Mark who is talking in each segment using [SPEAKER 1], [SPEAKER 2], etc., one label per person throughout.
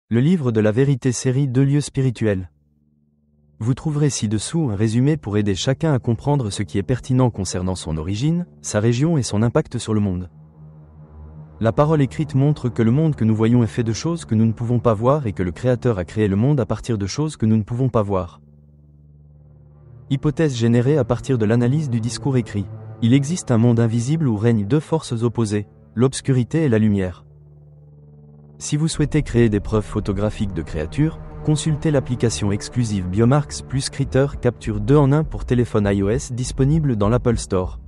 [SPEAKER 1] Le livre de la vérité série 2 lieux spirituels. Vous trouverez ci-dessous un résumé pour aider chacun à comprendre ce qui est pertinent concernant son origine, sa région et son impact sur le monde. La parole écrite montre que le monde que nous voyons est fait de choses que nous ne pouvons pas voir et que le Créateur a créé le monde à partir de choses que nous ne pouvons pas voir. Hypothèse générée à partir de l'analyse du discours écrit. Il existe un monde invisible où règnent deux forces opposées, l'obscurité et la lumière. Si vous souhaitez créer des preuves photographiques de créatures, consultez l'application exclusive Biomarx plus Critter Capture 2 en 1 pour téléphone iOS disponible dans l'Apple Store.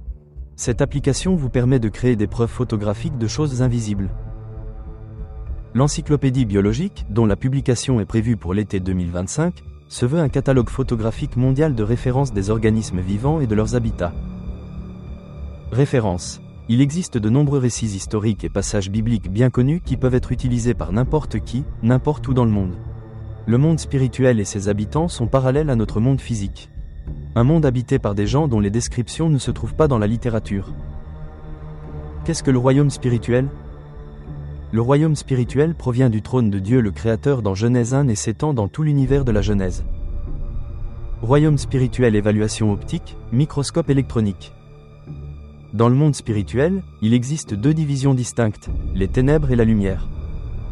[SPEAKER 1] Cette application vous permet de créer des preuves photographiques de choses invisibles. L'encyclopédie biologique, dont la publication est prévue pour l'été 2025, se veut un catalogue photographique mondial de référence des organismes vivants et de leurs habitats. Référence. Il existe de nombreux récits historiques et passages bibliques bien connus qui peuvent être utilisés par n'importe qui, n'importe où dans le monde. Le monde spirituel et ses habitants sont parallèles à notre monde physique. Un monde habité par des gens dont les descriptions ne se trouvent pas dans la littérature. Qu'est-ce que le royaume spirituel ? Le royaume spirituel provient du trône de Dieu le Créateur dans Genèse 1 et s'étend dans tout l'univers de la Genèse. Royaume spirituel évaluation optique, microscope électronique. Dans le monde spirituel, il existe deux divisions distinctes, les ténèbres et la lumière.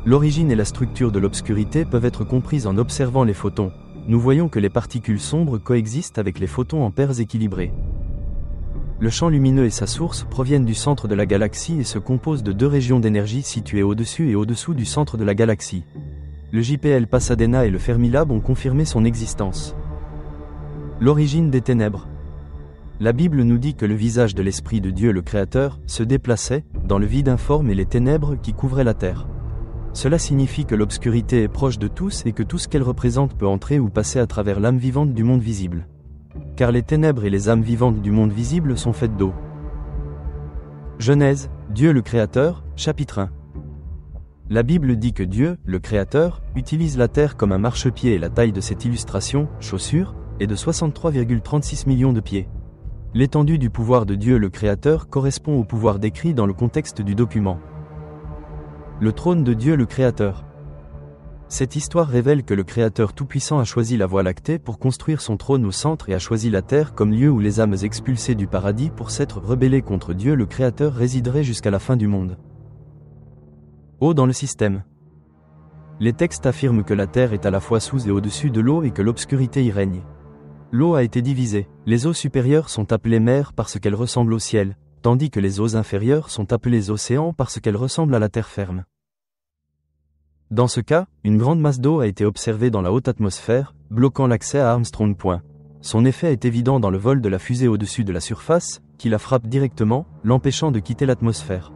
[SPEAKER 1] L'origine et la structure de l'obscurité peuvent être comprises en observant les photons. Nous voyons que les particules sombres coexistent avec les photons en paires équilibrées. Le champ lumineux et sa source proviennent du centre de la galaxie et se composent de deux régions d'énergie situées au-dessus et au-dessous du centre de la galaxie. Le JPL Pasadena et le Fermilab ont confirmé son existence. L'origine des ténèbres. La Bible nous dit que le visage de l'Esprit de Dieu le Créateur se déplaçait dans le vide informe et les ténèbres qui couvraient la terre. Cela signifie que l'obscurité est proche de tous et que tout ce qu'elle représente peut entrer ou passer à travers l'âme vivante du monde visible. Car les ténèbres et les âmes vivantes du monde visible sont faites d'eau. Genèse, Dieu le Créateur, chapitre 1. La Bible dit que Dieu, le Créateur, utilise la terre comme un marchepied et la taille de cette illustration, chaussure, est de 63,36 millions de pieds. L'étendue du pouvoir de Dieu le Créateur correspond au pouvoir décrit dans le contexte du document. Le trône de Dieu le Créateur. Cette histoire révèle que le Créateur Tout-Puissant a choisi la Voie lactée pour construire son trône au centre et a choisi la terre comme lieu où les âmes expulsées du paradis pour s'être rebellées contre Dieu le Créateur résideraient jusqu'à la fin du monde. Eau dans le système. Les textes affirment que la terre est à la fois sous et au-dessus de l'eau et que l'obscurité y règne. L'eau a été divisée. Les eaux supérieures sont appelées mers parce qu'elles ressemblent au ciel, tandis que les eaux inférieures sont appelées océans parce qu'elles ressemblent à la terre ferme. Dans ce cas, une grande masse d'eau a été observée dans la haute atmosphère, bloquant l'accès à Armstrong Point. Son effet est évident dans le vol de la fusée au-dessus de la surface, qui la frappe directement, l'empêchant de quitter l'atmosphère.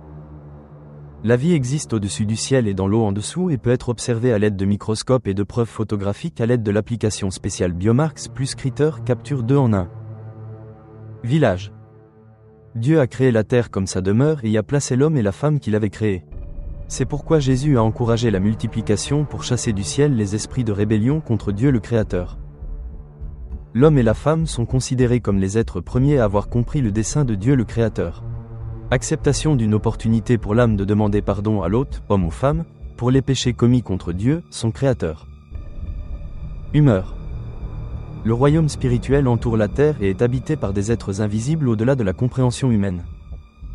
[SPEAKER 1] La vie existe au-dessus du ciel et dans l'eau en dessous et peut être observée à l'aide de microscopes et de preuves photographiques à l'aide de l'application spéciale Biomarx plus Critter Capture 2 en 1. Village. Dieu a créé la terre comme sa demeure et y a placé l'homme et la femme qu'il avait créés. C'est pourquoi Jésus a encouragé la multiplication pour chasser du ciel les esprits de rébellion contre Dieu le Créateur. L'homme et la femme sont considérés comme les êtres premiers à avoir compris le dessein de Dieu le Créateur. Acceptation d'une opportunité pour l'âme de demander pardon à l'autre, homme ou femme, pour les péchés commis contre Dieu, son Créateur. Humeur. Le royaume spirituel entoure la terre et est habité par des êtres invisibles au-delà de la compréhension humaine.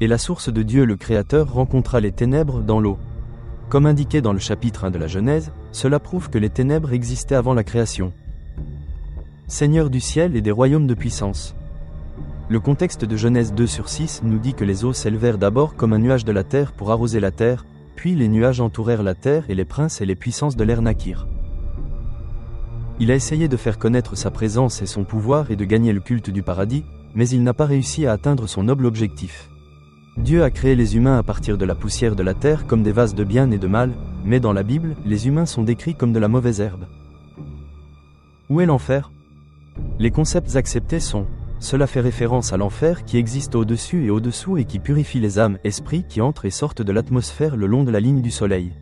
[SPEAKER 1] Et la source de Dieu le Créateur rencontra les ténèbres dans l'eau. Comme indiqué dans le chapitre 1 de la Genèse, cela prouve que les ténèbres existaient avant la création. Seigneur du ciel et des royaumes de puissance. Le contexte de Genèse 2/6 nous dit que les eaux s'élevèrent d'abord comme un nuage de la terre pour arroser la terre, puis les nuages entourèrent la terre et les princes et les puissances de l'air naquirent. Il a essayé de faire connaître sa présence et son pouvoir et de gagner le culte du paradis, mais il n'a pas réussi à atteindre son noble objectif. Dieu a créé les humains à partir de la poussière de la terre comme des vases de bien et de mal, mais dans la Bible, les humains sont décrits comme de la mauvaise herbe. Où est l'enfer ? Les concepts acceptés sont: cela fait référence à l'enfer qui existe au-dessus et au-dessous et qui purifie les âmes, esprits qui entrent et sortent de l'atmosphère le long de la ligne du soleil.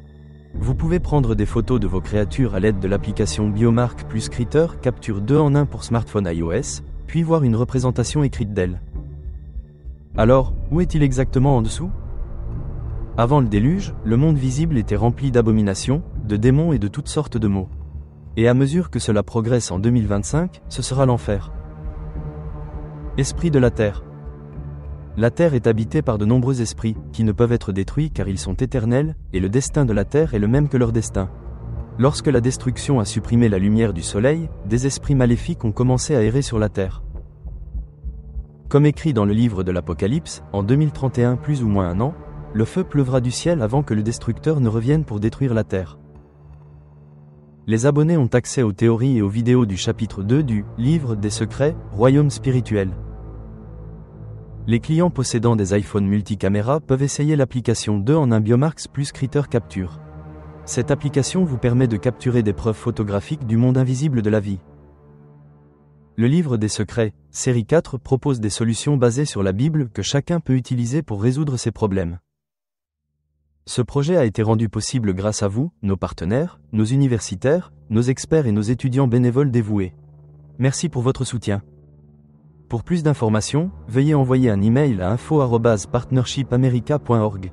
[SPEAKER 1] Vous pouvez prendre des photos de vos créatures à l'aide de l'application Biomarx plus Critter Capture 2 en 1 pour smartphone iOS, puis voir une représentation écrite d'elle. Alors, où est-il exactement en dessous ? Avant le déluge, le monde visible était rempli d'abominations, de démons et de toutes sortes de maux. Et à mesure que cela progresse en 2025, ce sera l'enfer. Esprit de la Terre. La Terre est habitée par de nombreux esprits, qui ne peuvent être détruits car ils sont éternels, et le destin de la Terre est le même que leur destin. Lorsque la destruction a supprimé la lumière du soleil, des esprits maléfiques ont commencé à errer sur la Terre. Comme écrit dans le livre de l'Apocalypse, en 2031 plus ou moins un an, le feu pleuvra du ciel avant que le destructeur ne revienne pour détruire la Terre. Les abonnés ont accès aux théories et aux vidéos du chapitre 2 du « Livre des secrets, royaume spirituel ». Les clients possédant des iPhones multicaméra peuvent essayer l'application 2 en 1 Biomarx plus Critter Capture. Cette application vous permet de capturer des preuves photographiques du monde invisible de la vie. Le livre des secrets, série 4, propose des solutions basées sur la Bible que chacun peut utiliser pour résoudre ses problèmes. Ce projet a été rendu possible grâce à vous, nos partenaires, nos universitaires, nos experts et nos étudiants bénévoles dévoués. Merci pour votre soutien. Pour plus d'informations, veuillez envoyer un email à info@partnershipamerica.org.